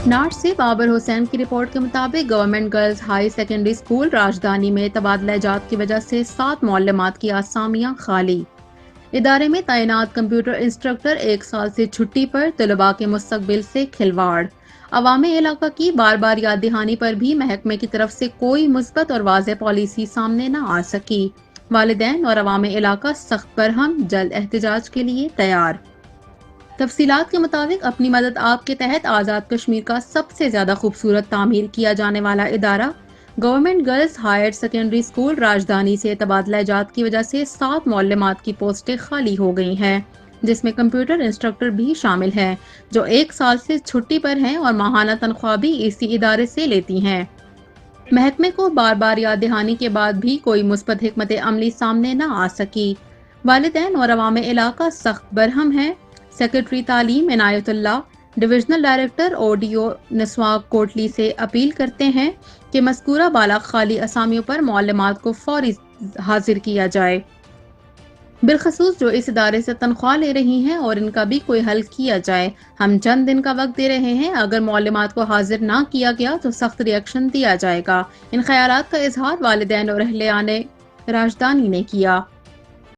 Not سے بابر حسین کی report کے مطابق government girls high secondary school Rajdhani میں تبادلہ جات کی وجہ سے 7 معلمات کی اسامیاں خالی۔ ادارے میں تعینات کمپیوٹر انسٹرکٹر 1 سال سے چھٹی پر، طلباء کے مستقبل سے کھلواڑ۔ عوام علاقہ کی بار بار یاد دہانی پر بھی محکمے کی طرف سے کوئی مثبت اور واضح پالیسی سامنے نہ آ سکی۔ والدین اور عوام علاقہ سخت برہم، جلد احتجاج کے لیے تیار۔ تفصیلات کے مطابق اپنی مدد آپ کے تحت آزاد کشمیر کا سب سے زیادہ خوبصورت تعمیر کیا جانے والا ادارہ government girls higher secondary school Rajdhani سے تبادلہ جات کی وجہ سے 7 معلمات کی پوسٹیں خالی ہو گئی ہیں، جس میں کمپیوٹر انسٹرکٹر بھی شامل ہیں، جو 1 سال سے چھٹی پر ہیں اور ماہانہ تنخواہ بھی اسی ادارے سے لیتی ہیں۔ محکمے کو بار بار یاد دہانی کے بعد بھی کوئی مثبت حکمت عملی سامنے نہ آ سکی۔ والدین اور عوام علاقہ سخت برہم ہیں۔ سیکرٹری تعلیم عنایت اللہ ڈویژنل ڈائریکٹر ODO نسواں کوٹلی سے اپیل کرتے ہیں کہ مذکورہ بالا خالی اسامیوں پر معلمات کو فوری حاضر کیا جائے، بالخصوص جو اس ادارے سے تنخواہ لے رہی ہیں، اور ان کا بھی کوئی حل کیا جائے۔ ہم چند دن کا وقت دے رہے ہیں، اگر معلمات کو حاضر نہ کیا گیا تو سخت ری ایکشن دیا جائے گا۔ ان خیالات کا اظہار والدین اور اہلیان راجدھانی نے کیا۔